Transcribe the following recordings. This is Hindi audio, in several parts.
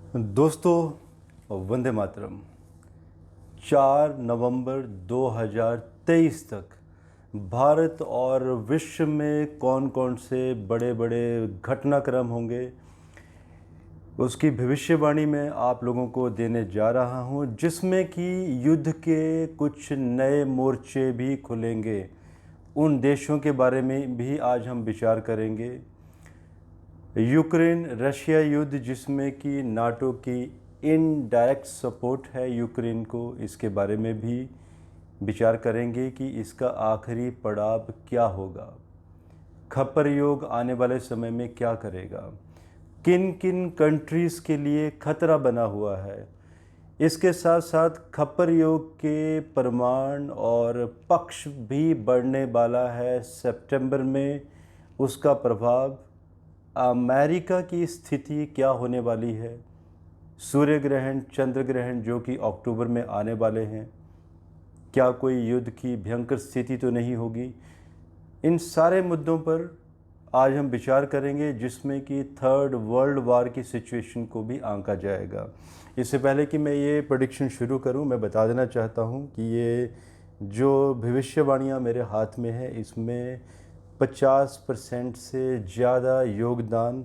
दोस्तों, वंदे मातरम। 4 नवंबर 2023 तक भारत और विश्व में कौन कौन से बड़े बड़े घटनाक्रम होंगे, उसकी भविष्यवाणी मैं आप लोगों को देने जा रहा हूं, जिसमें कि युद्ध के कुछ नए मोर्चे भी खुलेंगे। उन देशों के बारे में भी आज हम विचार करेंगे। यूक्रेन रशिया युद्ध, जिसमें कि नाटो की इनडायरेक्ट सपोर्ट है यूक्रेन को, इसके बारे में भी विचार करेंगे कि इसका आखिरी पड़ाव क्या होगा। खप्पर योग आने वाले समय में क्या करेगा, किन किन कंट्रीज़ के लिए खतरा बना हुआ है। इसके साथ साथ खप्पर योग के प्रमाण और पक्ष भी बढ़ने वाला है सितंबर में। उसका प्रभाव, अमेरिका की स्थिति क्या होने वाली है, सूर्य ग्रहण चंद्र ग्रहण जो कि अक्टूबर में आने वाले हैं, क्या कोई युद्ध की भयंकर स्थिति तो नहीं होगी। इन सारे मुद्दों पर आज हम विचार करेंगे, जिसमें कि थर्ड वर्ल्ड वार की सिचुएशन को भी आंका जाएगा। इससे पहले कि मैं ये प्रेडिक्शन शुरू करूं, मैं बता देना चाहता हूं कि ये जो भविष्यवाणियां मेरे हाथ में है, इसमें 50% से ज़्यादा योगदान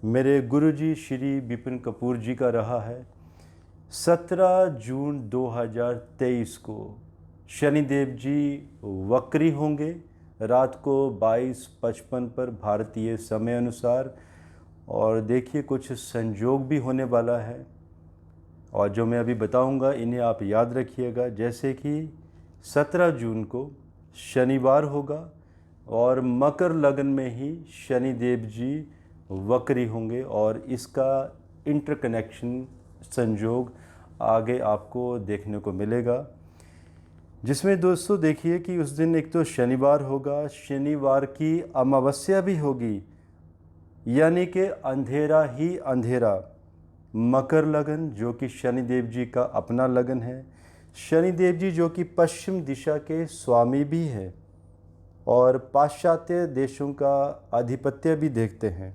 मेरे गुरुजी श्री विपिन कपूर जी का रहा है। 17 जून 2023 को शनिदेव जी वक्री होंगे रात को 22:55 पर भारतीय समय अनुसार। और देखिए, कुछ संयोग भी होने वाला है, और जो मैं अभी बताऊंगा इन्हें आप याद रखिएगा। जैसे कि 17 जून को शनिवार होगा और मकर लगन में ही शनिदेव जी वक्री होंगे, और इसका इंटरकनेक्शन संयोग आगे आपको देखने को मिलेगा। जिसमें दोस्तों देखिए कि उस दिन एक तो शनिवार होगा, शनिवार की अमावस्या भी होगी, यानी कि अंधेरा ही अंधेरा। मकर लगन जो कि शनिदेव जी का अपना लगन है, शनिदेव जी जो कि पश्चिम दिशा के स्वामी भी हैं और पाश्चात्य देशों का आधिपत्य भी देखते हैं।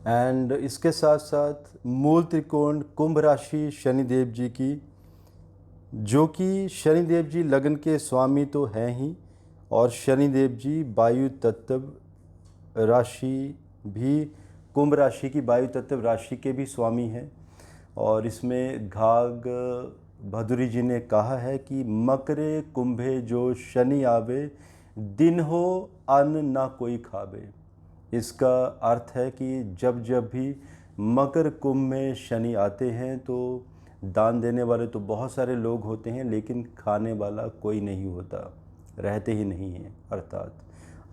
एंड इसके साथ साथ मूल त्रिकोण कुंभ राशि शनिदेव जी की, जो कि शनिदेव जी लगन के स्वामी तो हैं ही, और शनिदेव जी वायु तत्व राशि भी, कुंभ राशि की वायु तत्व राशि के भी स्वामी हैं। और इसमें घाग भदुरी जी ने कहा है कि मकरे कुंभे जो शनि आवे, दिन हो अन्न ना कोई खावे। इसका अर्थ है कि जब जब भी मकर कुंभ में शनि आते हैं तो दान देने वाले तो बहुत सारे लोग होते हैं, लेकिन खाने वाला कोई नहीं होता, रहते ही नहीं हैं। अर्थात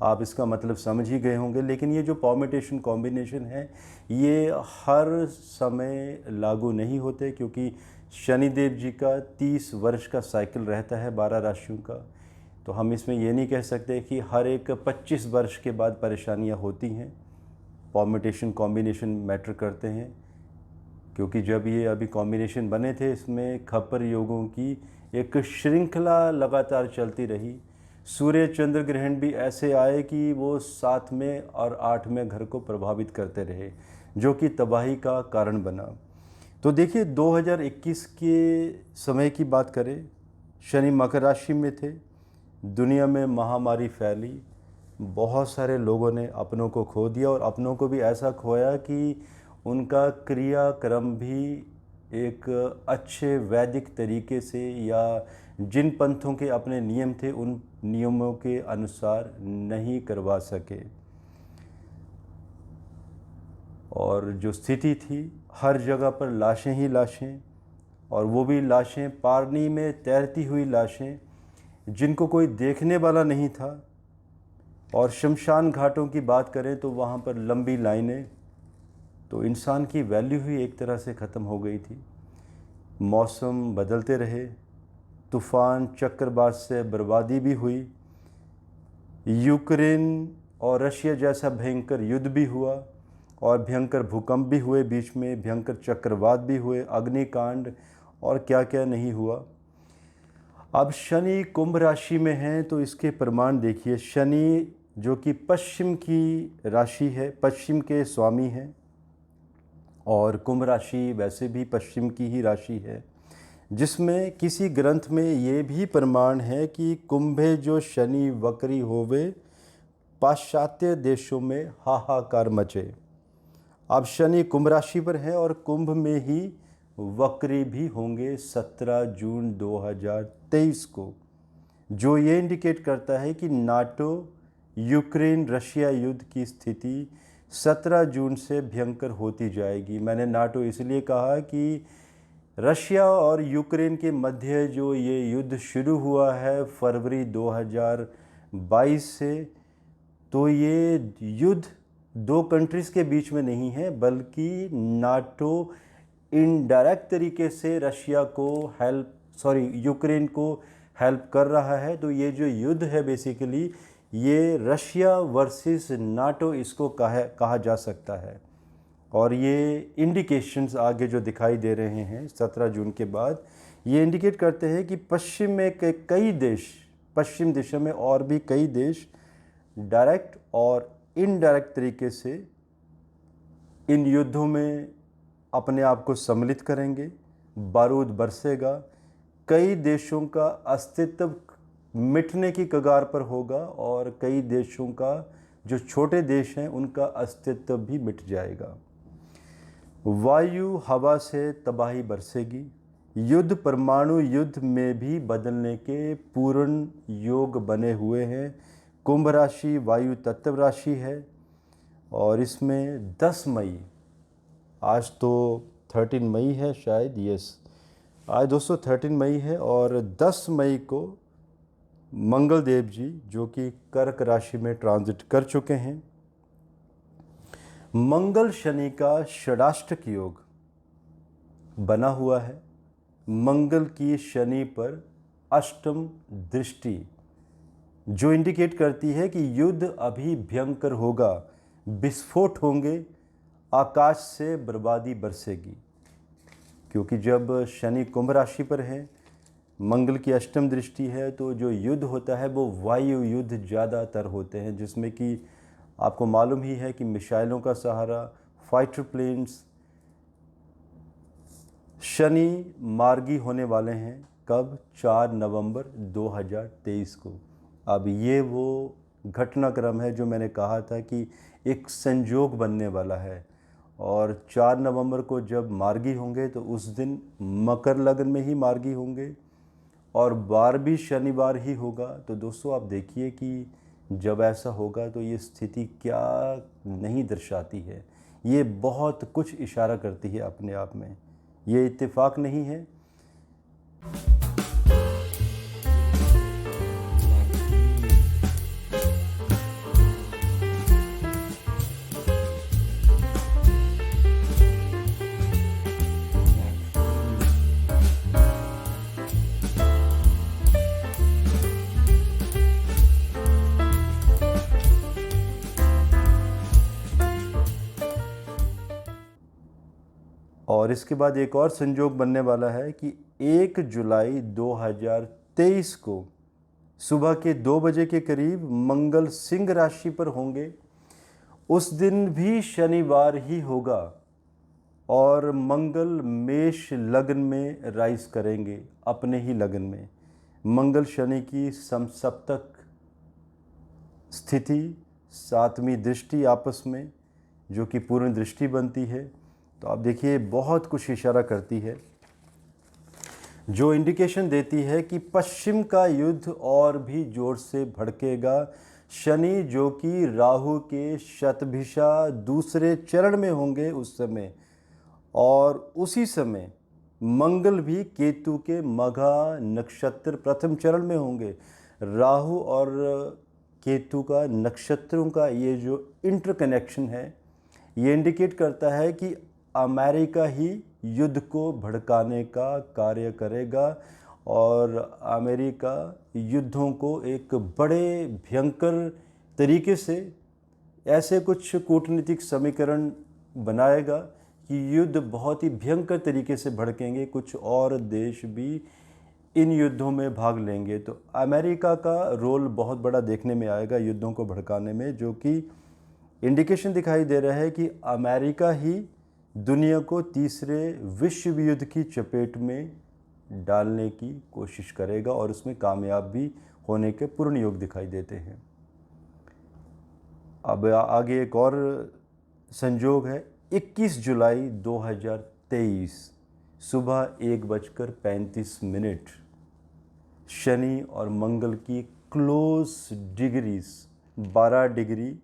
आप इसका मतलब समझ ही गए होंगे। लेकिन ये जो परम्यूटेशन कॉम्बिनेशन है, ये हर समय लागू नहीं होते, क्योंकि शनिदेव जी का 30 वर्ष का साइकिल रहता है 12 राशियों का। तो हम इसमें ये नहीं कह सकते कि हर एक 25 वर्ष के बाद परेशानियां होती हैं। परम्यूटेशन कॉम्बिनेशन मैटर करते हैं, क्योंकि जब ये अभी कॉम्बिनेशन बने थे, इसमें खप्पर योगों की एक श्रृंखला लगातार चलती रही। सूर्य चंद्र ग्रहण भी ऐसे आए कि वो 7 में और 8 में घर को प्रभावित करते रहे, जो कि तबाही का कारण बना। तो देखिए, 2021 के समय की बात करें, शनि मकर राशि में थे, दुनिया में महामारी फैली, बहुत सारे लोगों ने अपनों को खो दिया, और अपनों को भी ऐसा खोया कि उनका क्रियाक्रम भी एक अच्छे वैदिक तरीके से, या जिन पंथों के अपने नियम थे उन नियमों के अनुसार नहीं करवा सके। और जो स्थिति थी, हर जगह पर लाशें ही लाशें, और वो भी लाशें पानी में तैरती हुई लाशें, जिनको कोई देखने वाला नहीं था। और शमशान घाटों की बात करें तो वहाँ पर लंबी लाइनें। तो इंसान की वैल्यू ही एक तरह से ख़त्म हो गई थी। मौसम बदलते रहे, तूफ़ान चक्रवात से बर्बादी भी हुई, यूक्रेन और रशिया जैसा भयंकर युद्ध भी हुआ, और भयंकर भूकंप भी हुए, बीच में भयंकर चक्रवात भी हुए, अग्निकांड और क्या क्या नहीं हुआ। अब शनि कुंभ राशि में है, तो इसके प्रमाण देखिए। शनि जो कि पश्चिम की राशि है, पश्चिम के स्वामी हैं, और कुंभ राशि वैसे भी पश्चिम की ही राशि है, जिसमें किसी ग्रंथ में ये भी प्रमाण है कि कुंभे जो शनि वक्री होवे, पाश्चात्य देशों में हाहाकार मचे। अब शनि कुंभ राशि पर है और कुंभ में ही वक्री भी होंगे 17 जून 2023 को, जो ये इंडिकेट करता है कि नाटो यूक्रेन रशिया युद्ध की स्थिति 17 जून से भयंकर होती जाएगी। मैंने नाटो इसलिए कहा कि रशिया और यूक्रेन के मध्य जो ये युद्ध शुरू हुआ है फरवरी 2022 से, तो ये युद्ध दो कंट्रीज़ के बीच में नहीं है, बल्कि नाटो इनडायरेक्ट तरीके से रशिया को यूक्रेन को हेल्प कर रहा है। तो ये जो युद्ध है बेसिकली ये रशिया वर्सेस नाटो इसको कहा जा सकता है। और ये इंडिकेशंस आगे जो दिखाई दे रहे हैं 17 जून के बाद, ये इंडिकेट करते हैं कि पश्चिम में कई देश, पश्चिम दिशा में और भी कई देश डायरेक्ट और इनडायरेक्ट तरीके से इन युद्धों में अपने आप को सम्मिलित करेंगे। बारूद बरसेगा, कई देशों का अस्तित्व मिटने की कगार पर होगा और कई देशों का, जो छोटे देश हैं, उनका अस्तित्व भी मिट जाएगा। वायु हवा से तबाही बरसेगी। युद्ध परमाणु युद्ध में भी बदलने के पूर्ण योग बने हुए हैं। कुंभ राशि वायु तत्व राशि है और इसमें 10 मई, आज तो 13 मई है शायद, आज दोस्तों 13 मई है और 10 मई को मंगल देव जी जो कि कर्क राशि में ट्रांजिट कर चुके हैं। मंगल शनि का षडाष्टक योग बना हुआ है। मंगल की शनि पर अष्टम दृष्टि जो इंडिकेट करती है कि युद्ध अभी भयंकर होगा, विस्फोट होंगे, आकाश से बर्बादी बरसेगी। क्योंकि जब शनि कुंभ राशि पर है, मंगल की अष्टम दृष्टि है, तो जो युद्ध होता है वो वायु युद्ध ज़्यादातर होते हैं, जिसमें कि आपको मालूम ही है कि मिसाइलों का सहारा, फाइटर प्लेन्स। शनि मार्गी होने वाले हैं कब? 4 नवंबर 2023 को। अब ये वो घटनाक्रम है जो मैंने कहा था कि एक संयोग बनने वाला है, और 4 नवंबर को जब मार्गी होंगे तो उस दिन मकर लग्न में ही मार्गी होंगे और बार भी शनिवार ही होगा। तो दोस्तों आप देखिए कि जब ऐसा होगा तो ये स्थिति क्या नहीं दर्शाती है, ये बहुत कुछ इशारा करती है अपने आप में, ये इत्तेफाक नहीं है। और इसके बाद एक और संयोग बनने वाला है कि 1 जुलाई 2023 को सुबह के 2 बजे के करीब मंगल सिंह राशि पर होंगे। उस दिन भी शनिवार ही होगा और मंगल मेष लग्न में राइज करेंगे, अपने ही लग्न में। मंगल शनि की समसप्तक स्थिति, 7वीं दृष्टि आपस में, जो कि पूर्ण दृष्टि बनती है। तो आप देखिए बहुत कुछ इशारा करती है, जो इंडिकेशन देती है कि पश्चिम का युद्ध और भी जोर से भड़केगा। शनि जो कि राहु के शतभिषा दूसरे चरण में होंगे उस समय, और उसी समय मंगल भी केतु के मघा नक्षत्र प्रथम चरण में होंगे। राहु और केतु का नक्षत्रों का ये जो इंटरकनेक्शन है, ये इंडिकेट करता है कि अमेरिका ही युद्ध को भड़काने का कार्य करेगा और अमेरिका युद्धों को एक बड़े भयंकर तरीके से ऐसे कुछ कूटनीतिक समीकरण बनाएगा कि युद्ध बहुत ही भयंकर तरीके से भड़केंगे। कुछ और देश भी इन युद्धों में भाग लेंगे। तो अमेरिका का रोल बहुत बड़ा देखने में आएगा युद्धों को भड़काने में, जो कि इंडिकेशन दिखाई दे रहा है कि अमेरिका ही दुनिया को तीसरे विश्व युद्ध की चपेट में डालने की कोशिश करेगा और उसमें कामयाब भी होने के पूर्ण योग दिखाई देते हैं। अब आगे एक और संजोग है, 21 जुलाई 2023 सुबह 1:35 शनि और मंगल की क्लोज डिग्रीज 12 डिग्री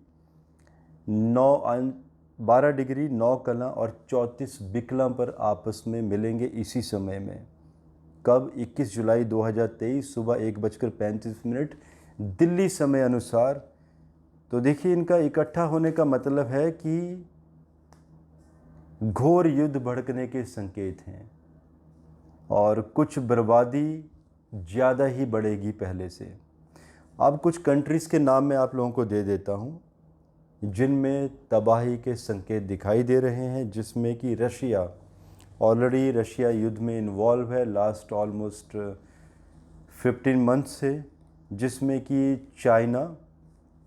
9 कला और 34 बिकला पर आपस में मिलेंगे इसी समय में। कब? 21 जुलाई 2023 सुबह 1:35 दिल्ली समय अनुसार। तो देखिए, इनका इकट्ठा होने का मतलब है कि घोर युद्ध भड़कने के संकेत हैं और कुछ बर्बादी ज़्यादा ही बढ़ेगी पहले से। अब कुछ कंट्रीज़ के नाम मैं आप लोगों को दे देता हूँ जिनमें तबाही के संकेत दिखाई दे रहे हैं, जिसमें कि रशिया, ऑलरेडी रशिया युद्ध में इन्वॉल्व है लास्ट ऑलमोस्ट 15 मंथ से, जिसमें कि चाइना,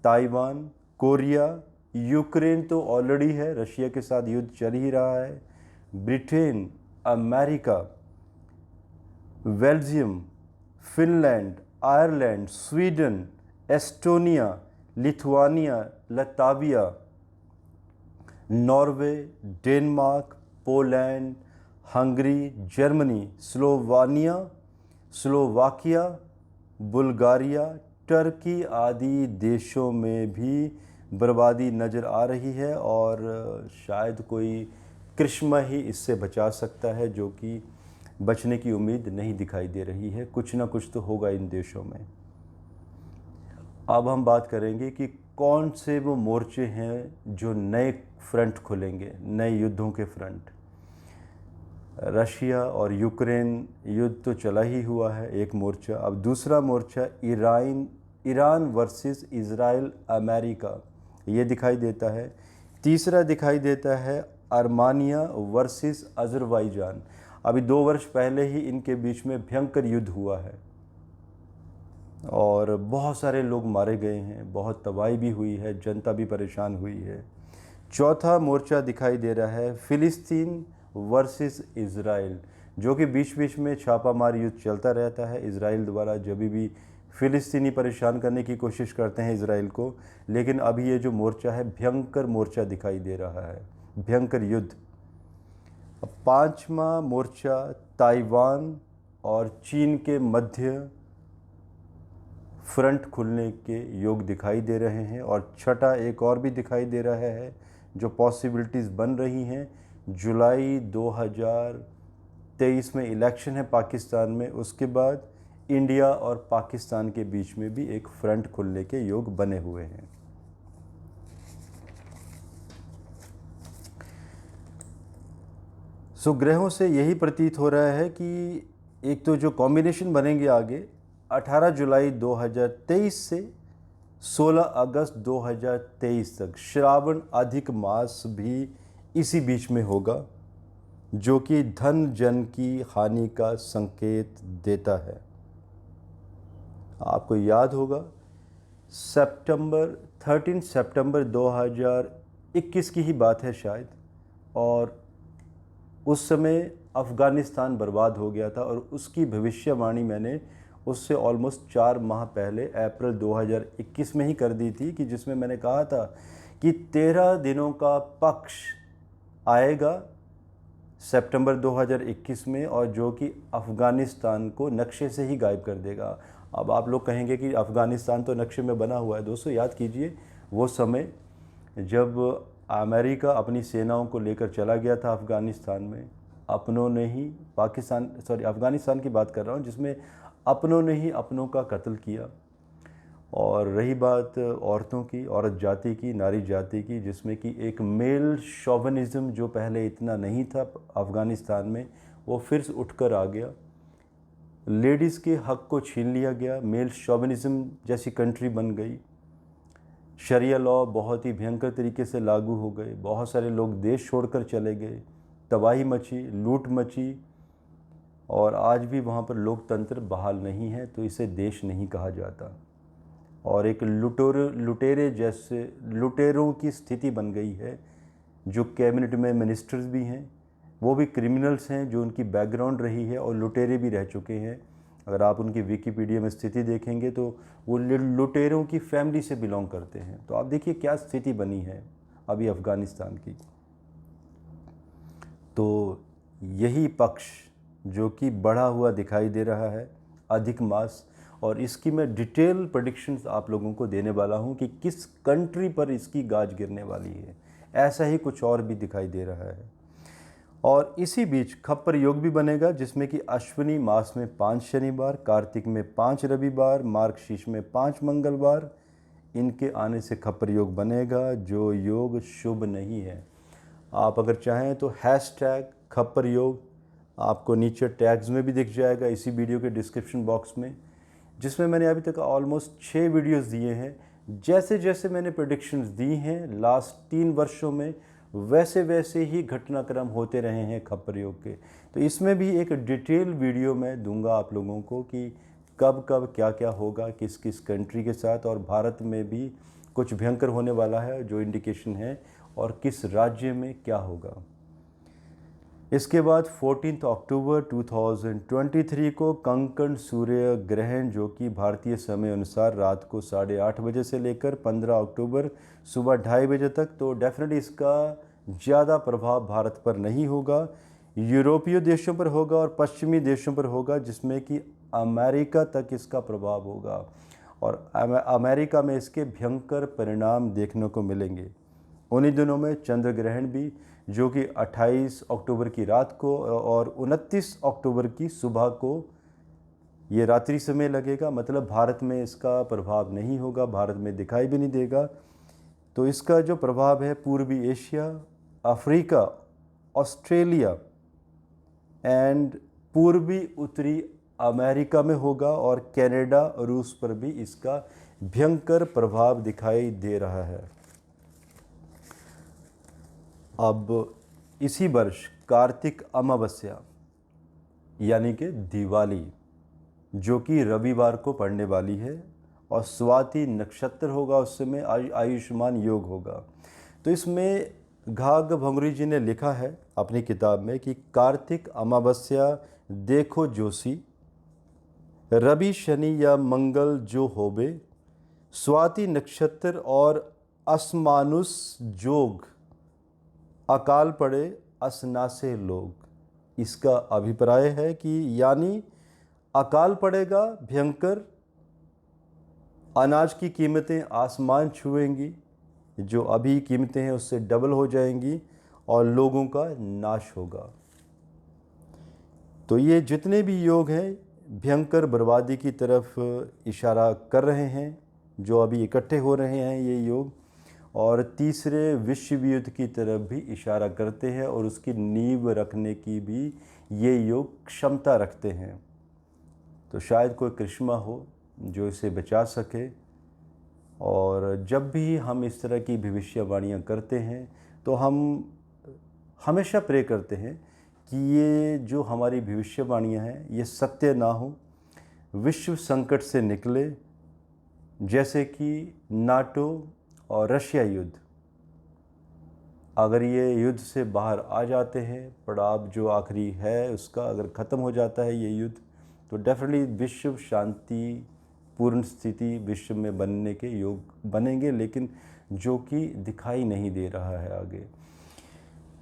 ताइवान, कोरिया, यूक्रेन तो ऑलरेडी है, रशिया के साथ युद्ध चल ही रहा है, Britain, America, Belgium, Finland, Ireland, Sweden, Estonia, Lithuania, Latvia, Norway, Denmark, Poland, Hungary, Germany, Slovakia, Bulgaria, Turkey आदि देशों में भी बर्बादी नज़र आ रही है और शायद कोई करिश्मा ही इससे बचा सकता है, जो कि बचने की उम्मीद नहीं दिखाई दे रही है। कुछ ना कुछ तो होगा इन देशों में। अब हम बात करेंगे कि कौन से वो मोर्चे हैं जो नए फ्रंट खुलेंगे, नए युद्धों के फ्रंट। रशिया और यूक्रेन युद्ध तो चला ही हुआ है एक मोर्चा। अब दूसरा मोर्चा ईरान वर्सेस इज़राइल अमेरिका, ये दिखाई देता है। तीसरा दिखाई देता है आर्मानिया वर्सेस अज़रबैजान। अभी 2 वर्ष पहले ही इनके बीच में भयंकर युद्ध हुआ है और बहुत सारे लोग मारे गए हैं, बहुत तबाही भी हुई है, जनता भी परेशान हुई है। चौथा मोर्चा दिखाई दे रहा है फ़िलिस्तीन वर्सेस इज़राइल, जो कि बीच बीच में छापामार युद्ध चलता रहता है इज़राइल द्वारा, जब भी फ़िलिस्तीनी परेशान करने की कोशिश करते हैं इज़राइल को। लेकिन अभी ये जो मोर्चा है भयंकर मोर्चा दिखाई दे रहा है, भयंकर युद्ध। अब पांचवा मोर्चा ताइवान और चीन के मध्य फ्रंट खुलने के योग दिखाई दे रहे हैं। और छठा एक और भी दिखाई दे रहा है जो पॉसिबिलिटीज़ बन रही हैं। जुलाई 2023 में इलेक्शन है पाकिस्तान में, उसके बाद इंडिया और पाकिस्तान के बीच में भी एक फ्रंट खुलने के योग बने हुए हैं। सो ग्रहों से यही प्रतीत हो रहा है कि एक तो जो कॉम्बिनेशन बनेंगे आगे 18 जुलाई 2023 से 16 अगस्त 2023 तक श्रावण अधिक मास भी इसी बीच में होगा, जो कि धन जन की हानि का संकेत देता है। आपको याद होगा 13 सितंबर 2021 की ही बात है शायद, और उस समय अफ़गानिस्तान बर्बाद हो गया था और उसकी भविष्यवाणी मैंने उससे ऑलमोस्ट 4 माह पहले अप्रैल 2021 में ही कर दी थी, कि जिसमें मैंने कहा था कि 13 दिनों का पक्ष आएगा सितंबर 2021 में, और जो कि अफ़गानिस्तान को नक्शे से ही गायब कर देगा। अब आप लोग कहेंगे कि अफ़गानिस्तान तो नक्शे में बना हुआ है। दोस्तों याद कीजिए वो समय जब अमेरिका अपनी सेनाओं को लेकर चला गया था अफ़गानिस्तान में, अपनों ने ही अफ़गानिस्तान की बात कर रहा हूँ, जिसमें अपनों ने ही अपनों का कत्ल किया। और रही बात औरतों की, औरत जाति की, नारी जाति की, जिसमें कि एक मेल शोविनिज़्म जो पहले इतना नहीं था अफ़गानिस्तान में, वो फिर से उठकर आ गया। लेडीज़ के हक़ को छीन लिया गया, मेल शोविनिज़्म जैसी कंट्री बन गई। शरिया लॉ बहुत ही भयंकर तरीके से लागू हो गए, बहुत सारे लोग देश छोड़कर चले गए, तबाही मची, लूट मची, और आज भी वहाँ पर लोकतंत्र बहाल नहीं है, तो इसे देश नहीं कहा जाता। और एक लुटेरों की स्थिति बन गई है जो कैबिनेट में मिनिस्टर्स भी हैं वो भी क्रिमिनल्स हैं, जो उनकी बैकग्राउंड रही है और लुटेरे भी रह चुके हैं। अगर आप उनकी विकिपीडिया में स्थिति देखेंगे तो वो लुटेरों की फैमिली से बिलोंग करते हैं। तो आप देखिए क्या स्थिति बनी है अभी अफ़गानिस्तान की। तो यही पक्ष जो कि बढ़ा हुआ दिखाई दे रहा है अधिक मास, और इसकी मैं डिटेल प्रेडिक्शंस आप लोगों को देने वाला हूं कि किस कंट्री पर इसकी गाज गिरने वाली है। ऐसा ही कुछ और भी दिखाई दे रहा है। और इसी बीच खप्पर योग भी बनेगा, जिसमें कि अश्विनी मास में 5 शनिवार, कार्तिक में 5 रविवार, मार्गशीर्ष में 5 मंगलवार, इनके आने से खप्पर योग बनेगा, जो योग शुभ नहीं है। आप अगर चाहें तो हैशटैग खप्पर योग आपको नीचे टैग्स में भी दिख जाएगा इसी वीडियो के डिस्क्रिप्शन बॉक्स में, जिसमें मैंने अभी तक ऑलमोस्ट 6 वीडियोस दिए हैं। जैसे जैसे मैंने प्रेडिक्शंस दी हैं लास्ट 3 वर्षों में, वैसे वैसे ही घटनाक्रम होते रहे हैं खप्पर योग के। तो इसमें भी एक डिटेल वीडियो मैं दूंगा आप लोगों को कि कब कब क्या क्या होगा किस किस कंट्री के साथ, और भारत में भी कुछ भयंकर होने वाला है जो इंडिकेशन है, और किस राज्य में क्या होगा। इसके बाद 14 अक्टूबर 2023 को कंकण सूर्य ग्रहण, जो कि भारतीय समय अनुसार रात को 8:30 बजे से लेकर 15 अक्टूबर सुबह 2:30 बजे तक, तो डेफिनेटली इसका ज़्यादा प्रभाव भारत पर नहीं होगा। यूरोपीय देशों पर होगा और पश्चिमी देशों पर होगा, जिसमें कि अमेरिका तक इसका प्रभाव होगा, और अमेरिका में इसके भयंकर परिणाम देखने को मिलेंगे। उन्हीं दिनों में चंद्र ग्रहण भी, जो कि 28 अक्टूबर की रात को और 29 अक्टूबर की सुबह को ये रात्रि समय लगेगा। मतलब भारत में इसका प्रभाव नहीं होगा, भारत में दिखाई भी नहीं देगा। तो इसका जो प्रभाव है पूर्वी एशिया, अफ्रीका, ऑस्ट्रेलिया एंड पूर्वी उत्तरी अमेरिका में होगा, और कनाडा, रूस पर भी इसका भयंकर प्रभाव दिखाई दे रहा है। अब इसी वर्ष कार्तिक अमावस्या यानी कि दिवाली, जो कि रविवार को पड़ने वाली है, और स्वाति नक्षत्र होगा, उस समय आयुष्मान योग होगा। तो इसमें घाघ भंगुरी जी ने लिखा है अपनी किताब में कि कार्तिक अमावस्या देखो जोशी, रवि शनि या मंगल जो होवे, स्वाति नक्षत्र और असमानुष जोग, अकाल पड़े असनासे लोग। इसका अभिप्राय है कि यानी अकाल पड़ेगा भयंकर, अनाज की कीमतें आसमान छुएंगी, जो अभी कीमतें हैं उससे डबल हो जाएंगी, और लोगों का नाश होगा। तो ये जितने भी योग हैं भयंकर बर्बादी की तरफ इशारा कर रहे हैं, जो अभी इकट्ठे हो रहे हैं ये योग, और तीसरे विश्व युद्ध की तरफ भी इशारा करते हैं, और उसकी नींव रखने की भी ये योग क्षमता रखते हैं। तो शायद कोई करिश्मा हो जो इसे बचा सके। और जब भी हम इस तरह की भविष्यवाणियाँ करते हैं तो हम हमेशा प्रे करते हैं कि ये जो हमारी भविष्यवाणियाँ हैं ये सत्य ना हो, विश्व संकट से निकले, जैसे कि नाटो और रशिया युद्ध। अगर ये युद्ध से बाहर आ जाते हैं, पड़ाव जो आखिरी है उसका अगर ख़त्म हो जाता है ये युद्ध, तो डेफिनेटली विश्व शांति पूर्ण स्थिति विश्व में बनने के योग बनेंगे, लेकिन जो कि दिखाई नहीं दे रहा है आगे।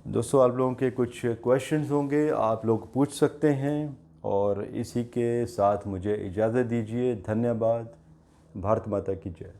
दोस्तों, आप लोगों के कुछ क्वेश्चंस होंगे, आप लोग पूछ सकते हैं, और इसी के साथ मुझे इजाज़त दीजिए। धन्यवाद। भारत माता की जय।